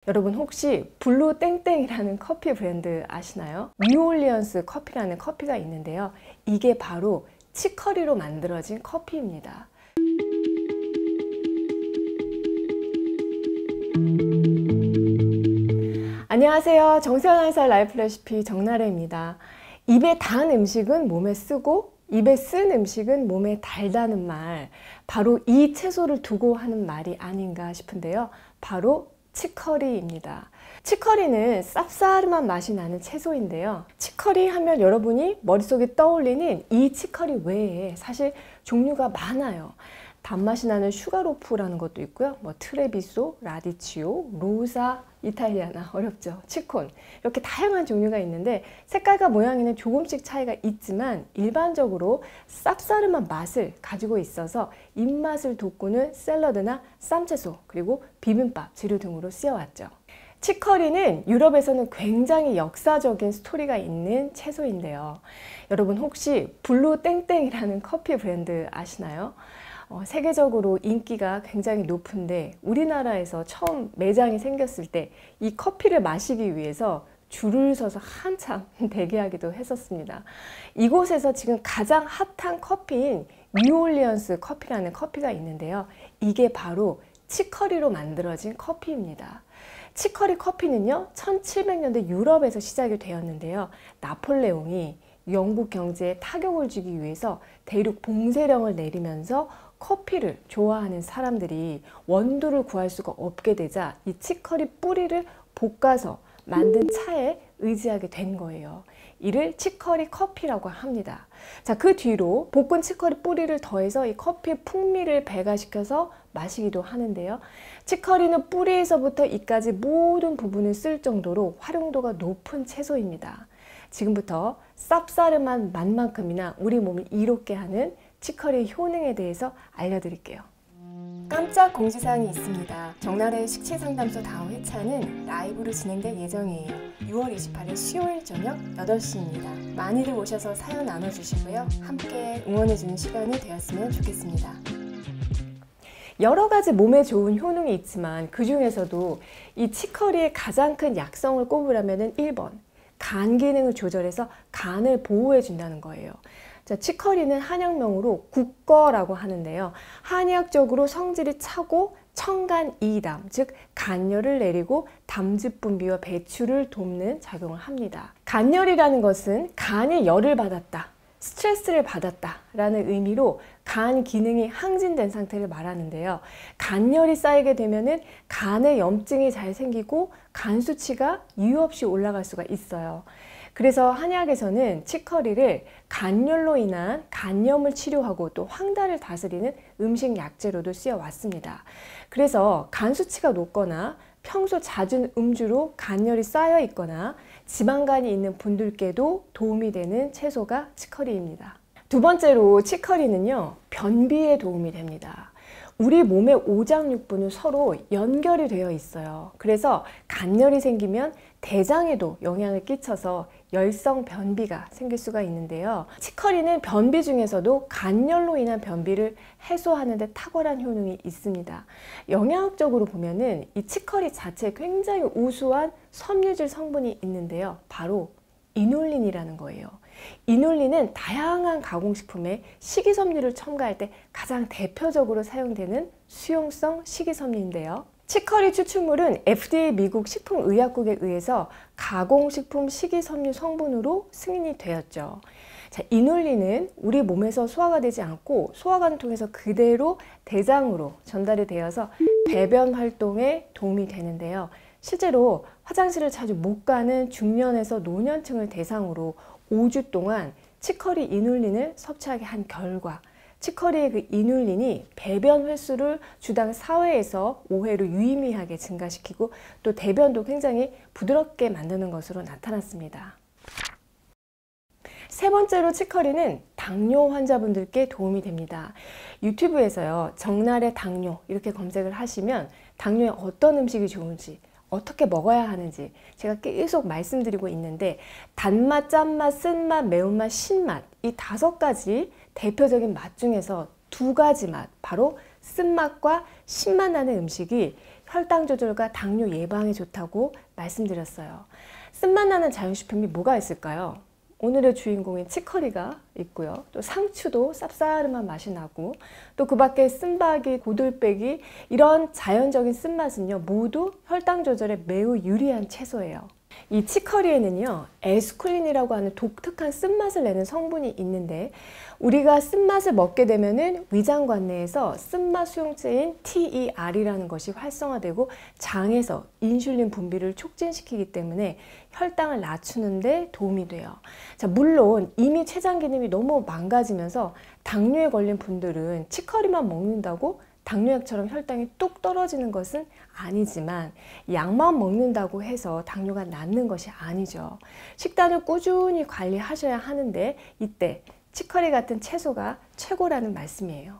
여러분 혹시 블루 땡땡이라는 커피 브랜드 아시나요? 뉴올리언스 커피라는 커피가 있는데요. 이게 바로 치커리로 만들어진 커피입니다. 안녕하세요. 정세현 살 라이프 레시피 정나래입니다. 입에 단 음식은 몸에 쓰고 입에 쓴 음식은 몸에 달다는 말, 바로 이 채소를 두고 하는 말이 아닌가 싶은데요. 바로 치커리입니다. 치커리는 쌉싸름한 맛이 나는 채소인데요. 치커리 하면 여러분이 머릿속에 떠올리는 이 치커리 외에 사실 종류가 많아요. 단맛이 나는 슈가로프라는 것도 있고요. 트레비소, 라디치오, 로사, 이탈리아나 어렵죠. 치콘, 이렇게 다양한 종류가 있는데 색깔과 모양에는 조금씩 차이가 있지만 일반적으로 쌉싸름한 맛을 가지고 있어서 입맛을 돋구는 샐러드나 쌈채소, 그리고 비빔밥 재료 등으로 쓰여왔죠. 치커리는 유럽에서는 굉장히 역사적인 스토리가 있는 채소인데요. 여러분 혹시 블루 땡땡이라는 커피 브랜드 아시나요? 세계적으로 인기가 굉장히 높은데 우리나라에서 처음 매장이 생겼을 때 이 커피를 마시기 위해서 줄을 서서 한참 대기하기도 했었습니다. 이곳에서 지금 가장 핫한 커피인 뉴올리언스 커피라는 커피가 있는데요. 이게 바로 치커리로 만들어진 커피입니다. 치커리 커피는요, 1700년대 유럽에서 시작이 되었는데요. 나폴레옹이 영국 경제에 타격을 주기 위해서 대륙 봉쇄령을 내리면서 커피를 좋아하는 사람들이 원두를 구할 수가 없게 되자 이 치커리 뿌리를 볶아서 만든 차에 의지하게 된 거예요. 이를 치커리 커피라고 합니다. 자, 그 뒤로 볶은 치커리 뿌리를 더해서 이 커피의 풍미를 배가시켜서 마시기도 하는데요. 치커리는 뿌리에서부터 이까지 모든 부분을 쓸 정도로 활용도가 높은 채소입니다. 지금부터 쌉싸름한 맛만큼이나 우리 몸을 이롭게 하는 치커리의 효능에 대해서 알려드릴게요. 깜짝 공지사항이 있습니다. 정나래의 식체상담소 다음 회차는 라이브로 진행될 예정이에요. 6월 28일 수요일 저녁 8시입니다. 많이들 오셔서 사연 나눠주시고요. 함께 응원해주는 시간이 되었으면 좋겠습니다. 여러 가지 몸에 좋은 효능이 있지만 그 중에서도 이 치커리의 가장 큰 약성을 꼽으라면 1번, 간 기능을 조절해서 간을 보호해 준다는 거예요. 자, 치커리는 한약명으로 국거라고 하는데요. 한의학적으로 성질이 차고 청간이담, 즉 간열을 내리고 담즙 분비와 배출을 돕는 작용을 합니다. 간열이라는 것은 간이 열을 받았다, 스트레스를 받았다 라는 의미로 간 기능이 항진된 상태를 말하는데요. 간열이 쌓이게 되면은 간에 염증이 잘 생기고 간 수치가 이유 없이 올라갈 수가 있어요. 그래서 한의학에서는 치커리를 간열로 인한 간염을 치료하고 또 황달을 다스리는 음식 약재로도 쓰여 왔습니다. 그래서 간 수치가 높거나 평소 잦은 음주로 간열이 쌓여 있거나 지방간이 있는 분들께도 도움이 되는 채소가 치커리입니다. 두 번째로 치커리는요, 변비에 도움이 됩니다. 우리 몸의 오장육부는 서로 연결이 되어 있어요. 그래서 간열이 생기면 대장에도 영향을 끼쳐서 열성 변비가 생길 수가 있는데요. 치커리는 변비 중에서도 간열로 인한 변비를 해소하는 데 탁월한 효능이 있습니다. 영양학적으로 보면은 이 치커리 자체에 굉장히 우수한 섬유질 성분이 있는데요. 바로 이놀린이라는 거예요. 이놀린은 다양한 가공식품에 식이섬유를 첨가할 때 가장 대표적으로 사용되는 수용성 식이섬유인데요. 치커리 추출물은 FDA 미국 식품의약국에 의해서 가공식품 식이섬유 성분으로 승인이 되었죠. 자, 이놀린은 우리 몸에서 소화가 되지 않고 소화관을 통해서 그대로 대장으로 전달이 되어서 배변 활동에 도움이 되는데요. 실제로 화장실을 자주 못 가는 중년에서 노년층을 대상으로 5주 동안 치커리 이놀린을 섭취하게 한 결과 치커리의 그 이놀린이 배변 횟수를 주당 4회에서 5회로 유의미하게 증가시키고 또 대변도 굉장히 부드럽게 만드는 것으로 나타났습니다. 세 번째로 치커리는 당뇨 환자분들께 도움이 됩니다. 유튜브에서요, 정나래 당뇨 이렇게 검색을 하시면 당뇨에 어떤 음식이 좋은지, 어떻게 먹어야 하는지 제가 계속 말씀드리고 있는데 단맛, 짠맛, 쓴맛, 매운맛, 신맛 이 5가지 대표적인 맛 중에서 2가지 맛, 바로 쓴맛과 신맛 나는 음식이 혈당 조절과 당뇨 예방에 좋다고 말씀드렸어요. 쓴맛 나는 자연식품이 뭐가 있을까요? 오늘의 주인공인 치커리가 있고요. 또 상추도 쌉싸름한 맛이 나고, 또 그 밖에 쓴바기, 고들빼기, 이런 자연적인 쓴맛은요, 모두 혈당 조절에 매우 유리한 채소예요. 이 치커리에는요, 에스쿨린이라고 하는 독특한 쓴맛을 내는 성분이 있는데, 우리가 쓴맛을 먹게 되면은 위장관 내에서 쓴맛 수용체인 TER이라는 것이 활성화되고 장에서 인슐린 분비를 촉진시키기 때문에 혈당을 낮추는 데 도움이 돼요. 자, 물론 이미 췌장 기능이 너무 망가지면서 당뇨에 걸린 분들은 치커리만 먹는다고 당뇨약처럼 혈당이 뚝 떨어지는 것은 아니지만, 약만 먹는다고 해서 당뇨가 낫는 것이 아니죠. 식단을 꾸준히 관리하셔야 하는데, 이때 치커리 같은 채소가 최고라는 말씀이에요.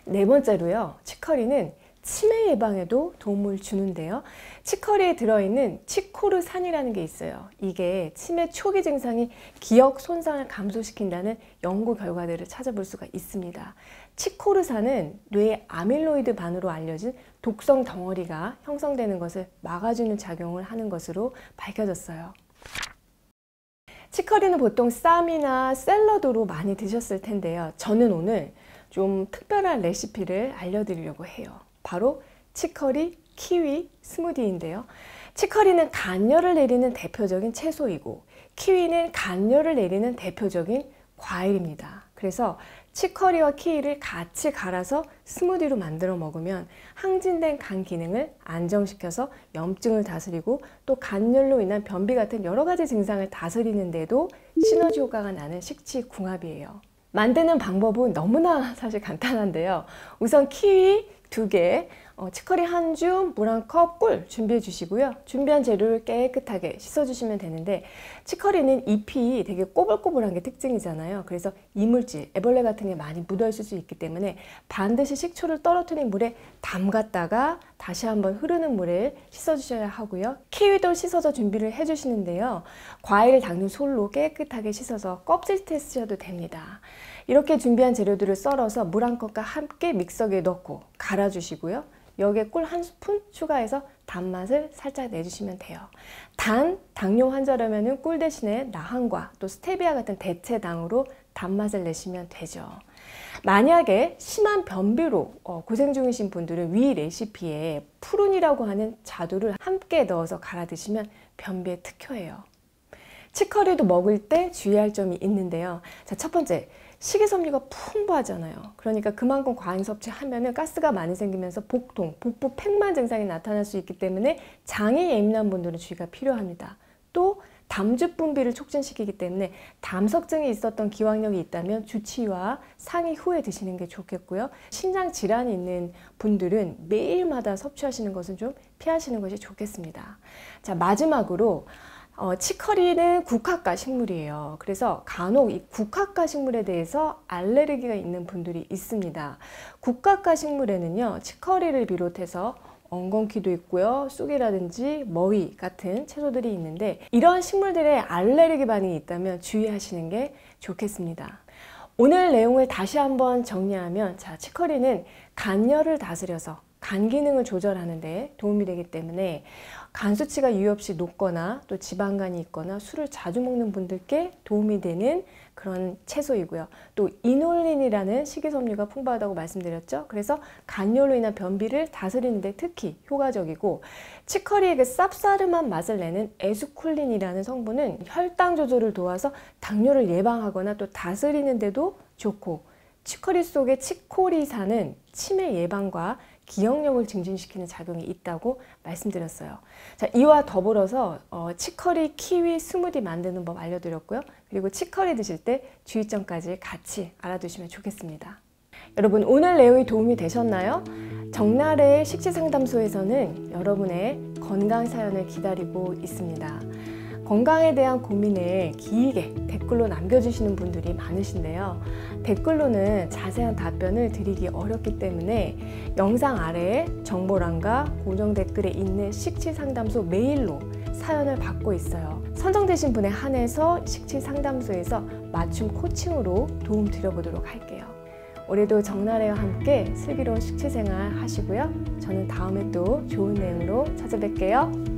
네 번째로요, 치커리는 치매 예방에도 도움을 주는데요. 치커리에 들어있는 치코르산이라는 게 있어요. 이게 치매 초기 증상이 기억 손상을 감소시킨다는 연구 결과들을 찾아볼 수가 있습니다. 치코르산은 뇌의 아밀로이드 반으로 알려진 독성 덩어리가 형성되는 것을 막아주는 작용을 하는 것으로 밝혀졌어요. 치커리는 보통 쌈이나 샐러드로 많이 드셨을 텐데요. 저는 오늘 좀 특별한 레시피를 알려드리려고 해요. 바로 치커리 키위 스무디인데요. 치커리는 간열을 내리는 대표적인 채소이고, 키위는 간열을 내리는 대표적인 과일입니다. 그래서 치커리와 키위를 같이 갈아서 스무디로 만들어 먹으면 항진된 간 기능을 안정시켜서 염증을 다스리고, 또 간열로 인한 변비 같은 여러 가지 증상을 다스리는 데도 시너지 효과가 나는 식치궁합이에요. 만드는 방법은 너무나 사실 간단한데요. 우선 키위 2개, 치커리 1줌, 물 1컵, 꿀 준비해 주시고요. 준비한 재료를 깨끗하게 씻어 주시면 되는데, 치커리는 잎이 되게 꼬불꼬불한 게 특징이잖아요. 그래서 이물질, 애벌레 같은 게 많이 묻어 있을 수 있기 때문에 반드시 식초를 떨어뜨린 물에 담갔다가 다시 한번 흐르는 물에 씻어 주셔야 하고요. 키위도 씻어서 준비를 해 주시는데요. 과일 당류 솔로 깨끗하게 씻어서 껍질째 쓰셔도 됩니다. 이렇게 준비한 재료들을 썰어서 물 1컵과 함께 믹서기에 넣고 갈아주시고요. 여기에 꿀 1스푼 추가해서 단맛을 살짝 내주시면 돼요. 당뇨 환자라면 꿀 대신에 나한과 또 스테비아 같은 대체당으로 단맛을 내시면 되죠. 만약에 심한 변비로 고생 중이신 분들은 위 레시피에 푸른이라고 하는 자두를 함께 넣어서 갈아 드시면 변비에 특효예요. 치커리도 먹을 때 주의할 점이 있는데요. 자, 첫 번째, 식이섬유가 풍부하잖아요. 그러니까 그만큼 과잉 섭취하면 가스가 많이 생기면서 복통, 복부 팽만 증상이 나타날 수 있기 때문에 장이 예민한 분들은 주의가 필요합니다. 또 담즙 분비를 촉진시키기 때문에 담석증이 있었던 기왕력이 있다면 주치의와 상의 후에 드시는 게 좋겠고요. 신장 질환이 있는 분들은 매일마다 섭취하시는 것은 좀 피하시는 것이 좋겠습니다. 자, 마지막으로 치커리는 국화과 식물이에요. 그래서 간혹 이 국화과 식물에 대해서 알레르기가 있는 분들이 있습니다. 국화과 식물에는요, 치커리를 비롯해서 엉겅퀴도 있고요, 쑥이라든지 머위 같은 채소들이 있는데, 이런 식물들의 알레르기 반응이 있다면 주의하시는 게 좋겠습니다. 오늘 내용을 다시 한번 정리하면, 자, 치커리는 간열을 다스려서 간 기능을 조절하는 데 도움이 되기 때문에 간 수치가 이유 없이 높거나 또 지방간이 있거나 술을 자주 먹는 분들께 도움이 되는 그런 채소이고요. 또 이놀린이라는 식이섬유가 풍부하다고 말씀드렸죠. 그래서 간열로 인한 변비를 다스리는 데 특히 효과적이고, 치커리의 그 쌉싸름한 맛을 내는 에스쿨린이라는 성분은 혈당 조절을 도와서 당뇨를 예방하거나 또 다스리는 데도 좋고, 치커리 속의 치코리산은 치매 예방과 기억력을 증진시키는 작용이 있다고 말씀드렸어요. 자, 이와 더불어서 치커리 키위 스무디 만드는 법 알려드렸고요. 그리고 치커리 드실 때 주의점까지 같이 알아두시면 좋겠습니다. 여러분, 오늘 내용이 도움이 되셨나요? 정나래의 식지상담소에서는 여러분의 건강 사연을 기다리고 있습니다. 건강에 대한 고민을 길게 댓글로 남겨주시는 분들이 많으신데요. 댓글로는 자세한 답변을 드리기 어렵기 때문에 영상 아래에 정보란과 고정 댓글에 있는 식치상담소 메일로 사연을 받고 있어요. 선정되신 분에 한해서 식치상담소에서 맞춤 코칭으로 도움 드려보도록 할게요. 올해도 정나래와 함께 슬기로운 식취생활 하시고요. 저는 다음에 또 좋은 내용으로 찾아뵐게요.